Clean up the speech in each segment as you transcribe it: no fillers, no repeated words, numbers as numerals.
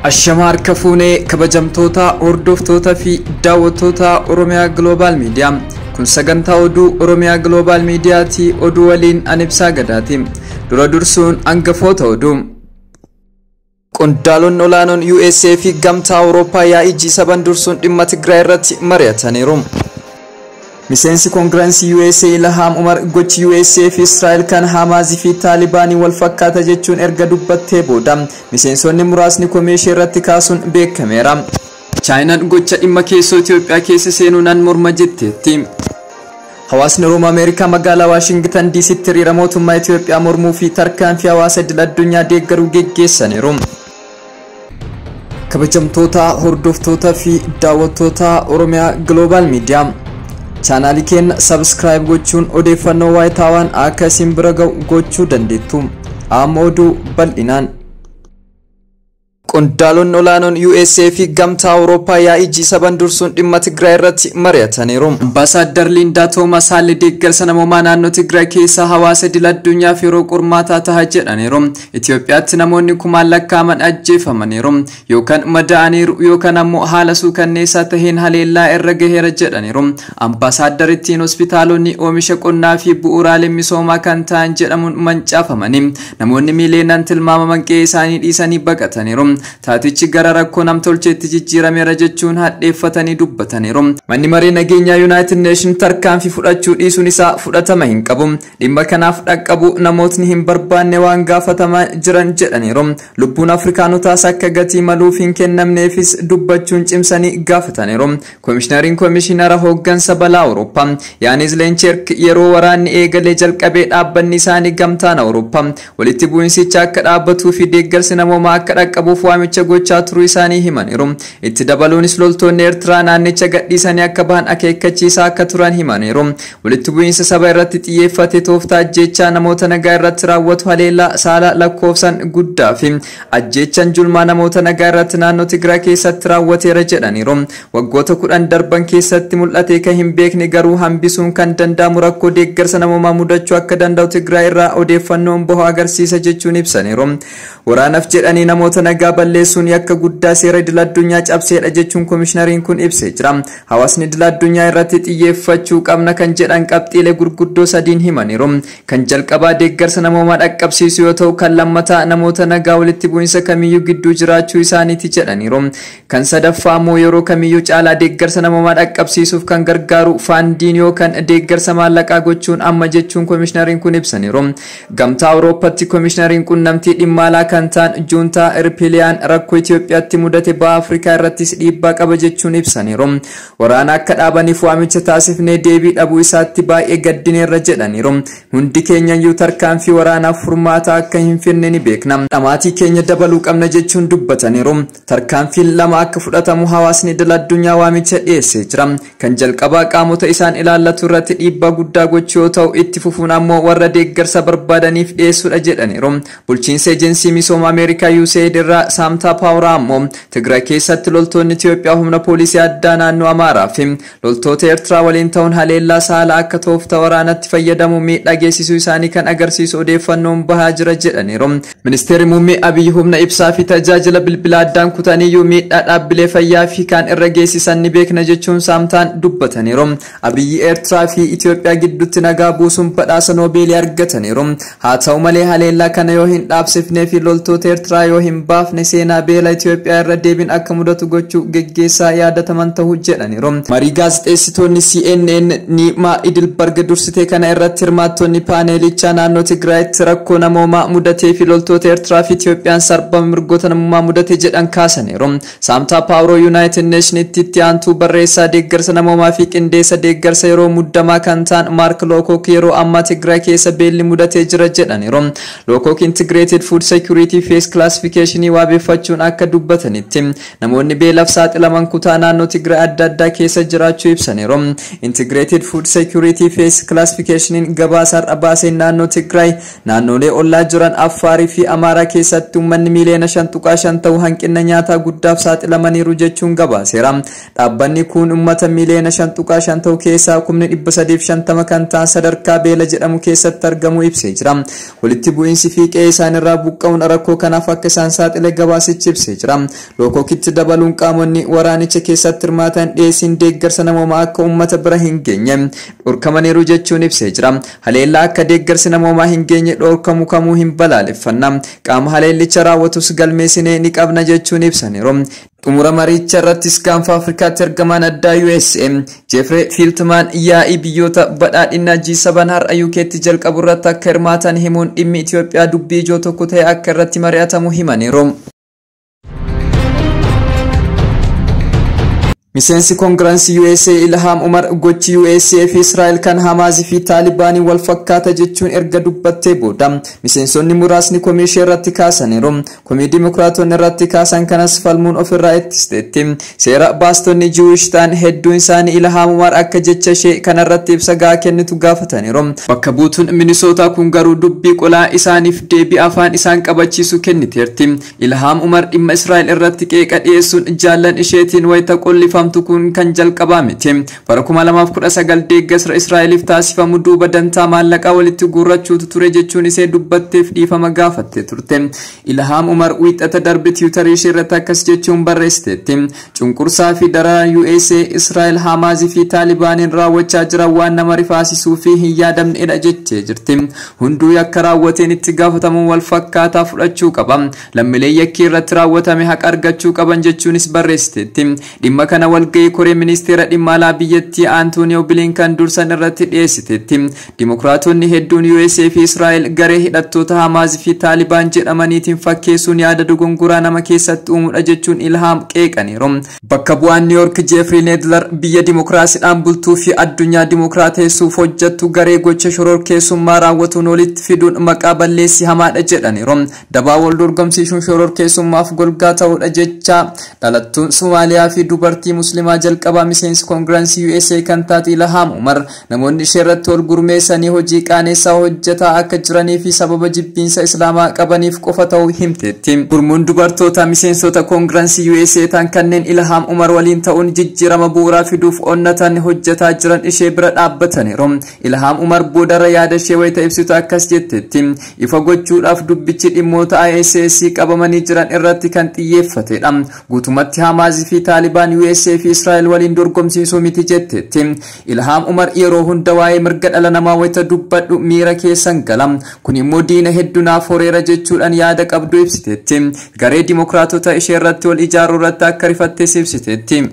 Ashamar Kafune kabajamtoota hordoftoota fi daawwattoota Oromiyaa Global Media kun sagantaa oduu Oromiyaa Global Media ti oduu waliin Anibsaa Gadaati. Dura dursuun hangafoota oduu. Qondaalonni olaanoon USA fi gamtaa Awurooppaa yaa'ii G7 dursuun dhimma Tigraay irratti mari'ataniiru. Miseensi Koongirensii USA Ilham Umar gochi USA fi Israa'el kan Hamaas fi Taalibaanii wal fakkaata jechuun erga dubbattee booda miseensonni muraasni komeeshee irratti kaasuun beekameera. Chaayinaan gocha dhimma keessoo Itoophiyaa keessa seenuun morma jetteetti. Hawaasni Oromoo Ameerikaa magaalaa Washington DC'tti hiriira mootummaa Itoophiyaa mormuu fi tarkaanfii hawaasa idil-addunyaa deeggaruu geggeessaniiru. Kabajamtoota hordoftoota fi daawwattoota Oromiyaa Global Media Channel keenya subscribe gochuun odeeffannoo waayitaawwan akka isin bira ga'u gochuu dandeettu. Amma oduu bal'inaan. Qondaalonni olaanoon USA fi gamtaa Awurooppaa yaa'ii G7 dursuun dhimma Tigraay irratti mari'ataniiru. Ambaasaadder Lindaa Toomas haalli deeggarsa namoomaa naannoo Tigraay keessa hawaasa idil-addunyaaf yeroo qormaataa ta'a jedhaniiru. Itoophiyaatti namoonni kumaan lakkaa'aman ajjeefamaniiru yookaan madaa'aniiru yookaan ammoo haala suukanneessaa taheen haleellaa irra gaheera jedhaniiru. Ambaasaaddarittiin hospitaalonni oomisha qonnaa fi bu'uuraalee misoomaa kan ta'an jedhamuun mancaafamanii namoonni miiliyoonaan tilmaamaman qe'ee isaanii dhiisanii baqataniiru. Taatichi gara rakkoo namtolcheetti jijjiirameera jechuun hadheeffatanii dubbataniiru. Manni maree nageenyaa United Nations tarkaanfii fudhachuu dhiisuun isaa fudhatama hin qabu. Dhimma kanaaf dhaqqabu namootni hin barbaanne waan gaafatamaa jiran jedhaniiru. Lubbuun Afrikaanotaas akka gatii maluuf hin kennamneefis dubbachuun cimsanii gaafataniiru. Komishinariin komishinara hooggansa balaa Awurooppaa Yaanis Leencherk yeroo waraanni eegalee jalqabee dhaabbanni isaanii gamtaan Awurooppaa walitti bu'insicha akka dhaabbatuu fi deeggarsi namoomaa akka dhaqqabuuf waamicha gochaa turuu isaanii himaniiru. Itti dabaluunis loltoonni Eertiraa naannicha gadhiisanii akka bahan akeekkachiisaa akka turan himaniiru. Walitti bu'iinsa saba irratti xiyyeeffate tooftaa ajjeechaa namoota nagaa irratti raawwatu haleellaa saala lakkoofsan guddaa fi ajjeechaan julmaa namoota nagaa irratti naannoo Tigraay keessatti raawwateera jedhaniiru. Waggoota 10 darban keessatti mul'ate kan hin beekne garuu hambisuun kan danda'amu rakkoo deeggarsa namoomaa mudachuu akka danda'u Tigraay irraa odeeffannoon bahu agarsiisa jechuun ibsaniiru. Waraanaaf jedhanii namoota nagaa balleessuun yakka guddaa seera idil-addunyaa cabseedha jechuun komishinariin kun ibsee jira. Hawaasni idil-addunyaa irratti xiyyeeffachuu qabna kan jedhan qabxiilee gurguddoo sadiin himaniiru. Kan jalqabaa deeggarsa namoomaa dhaqqabsiisu yoo ta'u kan lammataa namoota nagaa walitti bu'insa kamiyyuu gidduu jiraachuu isaaniiti jedhaniiru. Kan sadaffaa immoo yeroo kamiyyuu caalaa deeggarsa namoomaa dhaqqabsiisuuf kan gargaaru faandiin yookaan deeggarsa maallaqaa gochuun amma jechuun komishinariin kun ibsaniiru. Gamtaa Awurooppaatti komishinariin quunnamtii dhimma alaa kan ta'an juuntaa Erpiliyaan rakkoo Itoophiyaatti mudate baha Afrikaa irrattis dhiibbaa qaba jechuun ibsaniiru. Waraana akka dhaabaniif waamicha taasifnee deebii dhabuu isaatti baay'ee gaddineerra jedhaniiru. Hundi keenya iyyuu tarkaanfii waraanaaf furmaata akka hin finne ni beekna. Dhamaatii keenya dabaluu qabna jechuun dubbataniiru. Tarkaanfiin lama akka fudhatamu hawaasni idil-addunyaa waamicha dhiyeessee jira. Kan jalqabaa qaamota isaan ilaallatu irratti dhiibbaa guddaa gochuu yoo ta'u itti fufuun ammoo warra deeggarsa barbaadaniif dhiyeessuudha jedhaniiru. Bulchiinsa ejensii misooma Ameerikaa USAID irraa Saamtaa Paawuraa ammoo Tigraay keessatti loltoonni Itoophiyaa humna poolisii addaa naannoo Amaaraa fi loltoota Eertiraa waliin ta'uun haleellaa saala akka tooftaa waraanatti fayyadamu miidhaa geessisuu isaanii kan agarsiisu odeeffannoon bahaa jira jedhaniiru. Ministeerri muummee Abiyyi humna ibsaa fi tajaajila bilbilaa addaan kutaniyyuu miidhaa dhaabbilee fayyaa fi kan irra geessisan ni beekna jechuun Saamtaan dubbataniiru. Abiyyi Eertiraa fi Itoophiyaa gidduutti nagaa buusuun badhaasa Noobeelii argataniiru. Haa ta'u malee haleellaa kana yoo hin dhaabsifnee fi loltoota Eertiraa yoo hin baafne seenaa beela Itoophiyaa irra deebiin akka mudatu gochuu geggeessaa yaadataman ta'uu jedhaniiru. Marii gaazexeessitoonni CNN Niimaa Idilberg dursite kana irratti hirmaattonni paaneelichaa naannoo Tigraayitti rakkoo namoomaa mudatee fi loltoota Eertiraa fi Itoophiyaan sarbama mirgoota namoomaa mudate jedhan kaasaniiru. Saamtaa Paawuroo United Nations itti aantuu barreessaa deeggarsa namoomaa fi qindeessa deeggarsa yeroo muddamaa kan ta'an Mark Lowcock yeroo ammaa Tigraay keessa beelli mudatee jira jedhaniiru. Lowcock Integrated Food Security Phase Classification waabeeffachuun akka dubbatanitti namoonni beelaaf saaxilaman kutaa naannoo Tigraay adda addaa keessa jiraachuu ibsaniiru. Integrated Food Security Phase Classification gabaasa baaseen naannoo Tigraay naannolee ollaa jiran Affaarii fi Amaaraa keessatti uummanni miiliyoona 5.5 ta'u hanqina nyaataa guddaaf saaxilamaniiru jechuun gabaaseera. Dhaabbanni kun uummata miiliyoona 5.5 ta'u keessaa 350 kan ta'an sadarkaa beela jedhamu keessatti argamu ibsee jira. Walitti bu'iinsi fi qe'ee isaanirraa buqqa'uun rakkoo kanaaf akka isaan saaxile gabaasichi ibsee jira. Lookokitti dabaluun qaamonni waraanicha keessatti hirmaatan dhiyeessiin deeggarsa namoomaa akka uummata bira hin geenye dhorkamaniiru jechuun ibsee jira. Haleellaa akka deeggarsi namoomaa hin geenye dhorkamu kamuu hin balaaleffanna. Qaama haleellicha raawwatus galmeessinee ni qabna jechuun ibsaniiru. Xumura maricha irrattis gaanfa Afrikaatti ergamaan addaa USA Jeffrey Feltman yaa'ii biyyoota badhaadhinaa G7 har'a UK'tti jalqabu irratti akka hirmaatan himuun dhimmi Itoophiyaa dubbii ijoo tokko ta'e akka irratti mari'atamu himaniiru. Miseensi Koongirensii USA Ilham Umar gochi USA fi Israa'el kan Hamaas fi Taalibaanii wal fakkaata jechuun erga dubbattee booda miseensonni muraasni komii ishee irratti kaasaniiru. Komii Dimokiraatonni irratti kaasan kanas falmuun ofirraa ittisteetti. Seera baastonni Jewish ta'an hedduun isaanii Ilham Umar akka jecha ishee kanarratti ibsa gahaa kennitu gaafataniiru. Bakka buutuun Minisootaa kun garuu dubbii qolaa isaaniif deebii afaan isaan qabachiisu kenniteerti. Ilham Umar dhimma Israa'el irratti qeeqa dhiyeessuun jaallan isheetiin wayita qollifamtu kun kan jalqabaa miti. Bara 2019 deeggarsa Israa'eliif taasifamu duuba dantaa maallaqaa walitti guurrachuutu ture jechuun ishee dubbatteef dhiifama gaafattee turte. Ilham Umar wiixata darbe Tiwiitarii ishee irratti akkas jechuun barreessiteetti. Cunqursaa fi dararaan USA Israa'el Hamaas fi Taalibaaniin raawwachaa jiran waan nama rifaasisuu fi hin yaadamnedha jettee jirti. Hunduu yakka raawwateen itti gaafatamuun wal fakkaataa fudhachuu qaba. Lammiilee yakkii irratti raawwatame haqa argachuu qaban jechuunis barreessiteetti. Dhimma kana walgahii koree ministeera dhimma alaa biyyattii Antonio Blinken dursan irratti dhiyeessiteetti. Dimokiraatonni hedduun USA fi Israa'el garee hidhattoota Hamaas fi Taalibaan jedhamaniitiin fakkeessuun yaada dogongoraa nama keessatti uumuudha jechuun Ilham qeeqaniiru. Bakka bu'aan New York Jeffrey Nadler biyya dimokiraasiidhaan bultuu fi addunyaa dimokiraateessuuf hojjettu garee gocha shororkeessummaa raawwatuun walitti fiduun maqaa balleessi hamaadha jedhaniiru. Dabaa wal dorgomsiisuun shororkeessummaaf golgaa ta'uudha jecha dhalattuun Somaaliyaa fi dubartii muslimaa jalqabaa miseensi Koongirensii USA kan taate Ilham Umar namoonni ishee irratti wal gurmeessanii hojii qaanessaa hojjetaa akka jiranii fi sababa jibbiinsa islaamaa qabaniif qofa ta'uu himteetti. Gurmuun dubartoota miseensota Koongirensii USA ta'an kanneen Ilham Umar waliin ta'uun jijjiirama bu'uuraa fiduuf onnatan hojjetaa jiran ishee bira dhaabbataniiru. Ilham Umar boodarra yaada ishee wayita ibsitu akkas jetteetti. Ifa gochuudhaaf dubbichi dhimmoota ISIS qabamanii jiran irratti kan xiyyeeffatedha. Guutumatti Hamaas fi Taalibaan USA fi Israa'el waliin dorgomsiisuu miti jetteetti. Ilham Umar yeroo hunda waa'ee mirga dhala namaa wayita dubbadhu miira keessan gala. Kun immoo diina hedduunaaf horeera jechuudhaan yaada qabdu ibsiteetti. Garee dimokiraatota ishee irratti wal ijaaruu irratti akka rifattes ibsiteetti.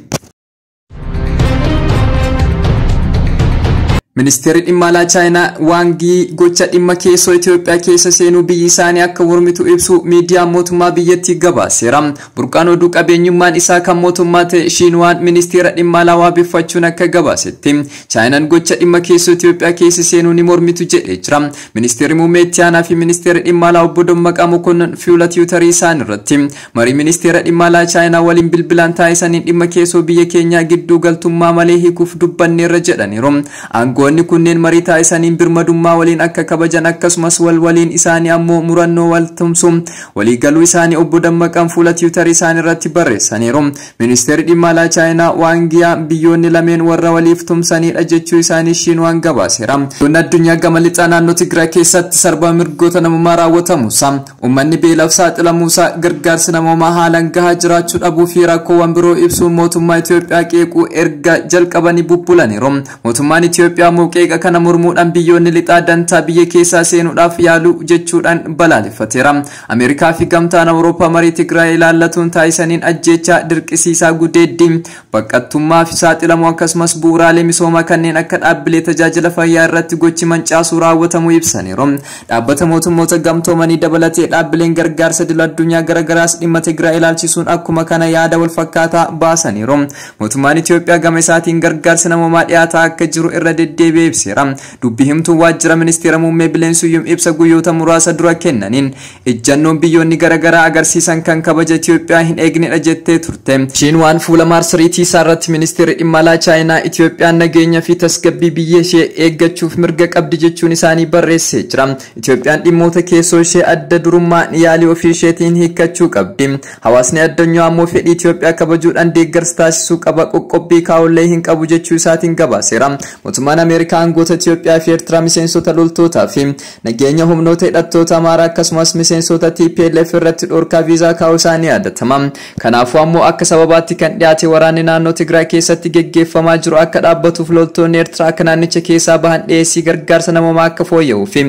Ministeerri dhimma alaa Chaayinaa Wang Yi gocha dhimma keessoo Itoophiyaa keessa seenuu biyyi isaanii akka mormitu ibsu miidiyaa mootummaa biyyattii gabaaseera. Burqaan oduu qabeenyummaan isaa kan mootummaa ta'e Shiinwaan ministeera dhimma alaa waabeffachuun akka gabaasetti. Chaayinaan gocha dhimma keessoo Itoophiyaa keessa seenuu ni mormitu jedhee jira. Ministeerri muummee itti aanaa fi ministeerri dhimma alaa obbo Dammaqaa Mokonnon fuula Tiwiitarii isaan irratti marii ministeera dhimma alaa Chaayinaa waliin bilbilaan taasisaniin dhimma keessoo biyya keenyaa gidduu galtummaa malee hiikuuf dubbanneerra jedhaniiru. Aangoonni kunneen marii taasisaniin birmadummaa waliin akka kabajan akkasumas waliin isaanii ammoo murannoo wal tumsuun walii galuu isaanii obbo Dammaqaan fuula Tiwiitarii isaan irratti barreessaniiru. Ministeerri dhimma alaa Chaayinaa Wang Yi biyyoonni lameen warra waliif tumsanidha jechuu isaanii Shiinwaan gabaaseera. Biyyoonni addunyaa gama lixaa naannoo Tigraay keessatti sarbama mirgoota namummaa raawwatamuusaa, uummanni beelaaf saaxilamuusaa, gargaarsi namummaa haalaan gahaa jiraachuu dhabuu fi rakkoowwan biroo ibsuun mootummaa Itoophiyaa qeequu erga jalqabanii bubbulaniiru. Mootummaan Itoophiyaa qeeqa kana mormuudhaan biyyoonni lixaa dantaa biyya keessaa seenuudhaaf yaalu jechuudhaan balaaleffateera. Ameerikaa fi gamtaan Awurooppaa marii Tigraay ilaallatuun taasisaniin ajjeechaa dirqisiisaa gudeeddii baqattummaa fi saaxilamuu akkasumas bu'uuraalee misoomaa kanneen akka dhaabbilee tajaajila fayyaa irratti gochi mancaasuu raawwatamuu ibsaniiru. Dhaabbata mootummoota gamtoomanii dabalatee dhaabbileen gargaarsa idil addunyaa garagaraas dhimma Tigraay ilaalchisuun akkuma kana yaada wal fakkaataa baasaniiru. Mootummaan Itoophiyaa gama isaatiin gargaarsa namoomaa dhiyaataa akka jiru irra deddeebi'ee ibseera. Dubbi himtuun waajjira ministeera muummee Bileensuyyum ibsa guyyoota muraasa dura kennaniin ejjannoon biyyoonni garagaraa agarsiisan kan kabaja Itoophiyaa hin eegnedha jettee turte. Shiinwaan fuula marsariitii isaa irratti ministeerri dhimma alaa Chaayinaa Itoophiyaan nageenya fi tasgabbii biyya ishee eeggachuuf mirga qabdi jechuun isaanii barreessee jira. Itoophiyaan dhimmoota keessoo ishee adda durummaan yaalii ofii isheetiin hiikkachuu qabdi. Hawaasni addunyaa ammoo fedhii Itoophiyaa kabajuudhaan deeggarsa taasisuu qaba qoqqobbii kaa'ullee hin qabu jechuu isaatiin gabaaseera. Mootummaan Ameerikaa aangoota Itoophiyaa fi Eertiraa miseensota loltootaa fi nageenya humnoota hidhattoota Amaaraa akkasumas miseensota TPLF irratti dhorkaa viizaa kaa'uu isaanii yaadatama. Kanaafuu ammoo akka sababaatti kan dhiyaate waraanni naannoo Tigraay keessatti geggeeffamaa jiru akka dhaabbatuuf loltoonni Eertiraa akka naannicha keessaa bahan dhiyeessii gargaarsa namoomaa akka fooyya'uu fi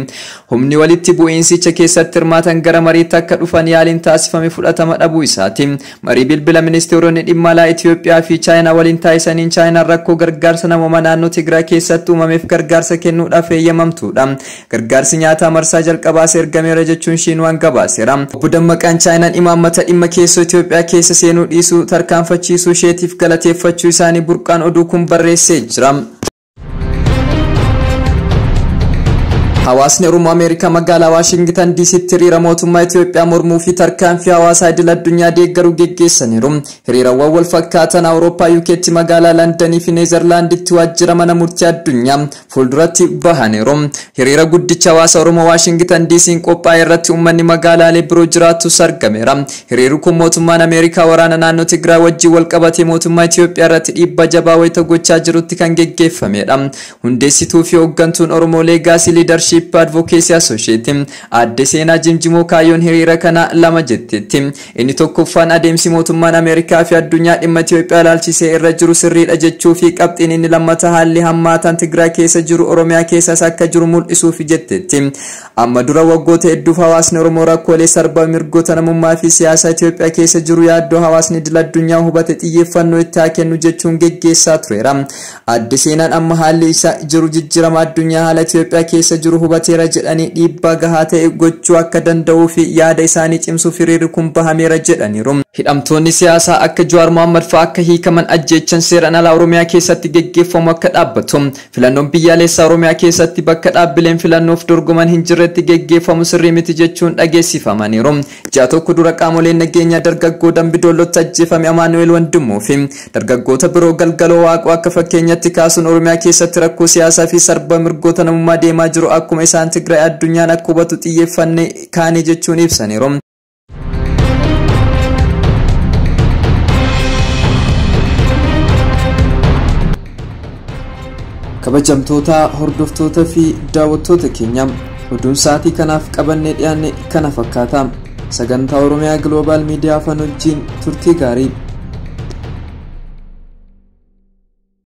humni walitti bu'iinsicha keessatti hirmaatan gara mariitti akka dhufan yaaliin taasifame fudhatama dhabuu isaati. Marii bilbila ministeeronni dhimma alaa Itoophiyaa fi Chaayinaa waliin taasisaniin Chaayinaan rakkoo gargaarsa namoomaa naannoo Tigraay keessatti uumameef gargaarsa kennuudhaaf eeyyamamtuudha. Gargaarsi nyaataa marsaa jalqabaas ergameera jechuun Shiinwaan gabaaseera. Obbo Dammaqaan Chaayinaan imaammata dhimma keessoo Itoophiyaa keessa seenuu dhiisuu tarkaanfachiisuu isheetiif galateeffachuu isaanii burqaan oduu kun barreessee jira. Hawaasni Oromoo Ameerikaa magaalaa Washington DC'tti hiriira mootummaa Itoophiyaa mormuu fi tarkaanfii hawaasaa idil addunyaa deeggaruu geggeessaniiru. Hiriirawwan wal fakkaatan Awurooppaa UK'tti magaalaa Londonii fi Neezerlaanditti waajjira mana murtii addunyaa fuulduratti bahaniiru. Hiriira guddicha hawaasa Oromoo Washington DC'n qophaa'e irratti uummanni magaalaalee biroo jiraattus argameera. Hiriirri kun mootummaan Ameerikaa waraana naannoo Tigraay wajjin wal qabatee mootummaa Itoophiyaa irratti dhiibbaa jabaa wayita gochaa jirutti kan geggeeffamedha. Hundeessituu fi hooggantuun Oromoo Legacy Leadership Advocacy Association adde seenaa Jimjimoo kaayyoon hiriira kana lama jetteetti. Inni tokkoffaan adeemsi mootummaan Ameerikaa fi addunyaa dhimma Itoophiyaa ilaalchisee irra jiru sirriidha jechuu fi qabxiin inni lammataa haalli hammaataan Tigraay keessa jiru Oromiyaa keessas akka jiru mul'isuuf jetteetti. Amma dura waggoota hedduuf hawaasni Oromoo rakkoolee sarbama mirgoota namummaa fi siyaasa Itoophiyaa keessa jiru yaaddoo hawaasni idil addunyaa hubate xiyyeeffannoo itti haa kennu jechuun geggeessaa tureera. Adde seenaan amma haalli isa jiru jijjiirama addunyaa haala Itoophiyaa keessa jiru hubateera jedhanii dhiibbaa gahaa ta'e gochuu akka danda'uu fi yaada isaanii cimsuuf hiriirri kun bahameera jedhaniiru. Hidhamtoonni siyaasaa akka Jawaar Mohaammed fa'aa akka hiikaman ajjeechan seeraan alaa Oromiyaa keessatti geggeeffamu akka dhaabbatu. Filannoon biyyaalessaa Oromiyaa keessatti bakka dhaabbileen filannoof dorgoman hin jirretti geggeeffamu sirrii miti jechuun dhageessifamaniiru. Ji'a tokko dura qaamoleen nageenyaa dargaggoo Dambidollootti ajjeefame Amaanu'eel Wandimmoo fi dargaggoota biroo Galgaloo Waaqoo akka fakkeenyatti kaasuun Oromiyaa keessatti rakkoo siyaasaa fi sarbama mirgoota namummaa deemaa jiru akkuma isaan Tigraay addunyaan akka hubatu xiyyeeffannee kaanii jechuun ibsaniiru. Kabajamtoota hordoftoota fi daawwattoota keenya oduun sa'aatii kanaaf qabannee dhiyaanne kana fakkaata. Sagantaa Oromiyaa Global Media Afaan wajjin turtii gaarii.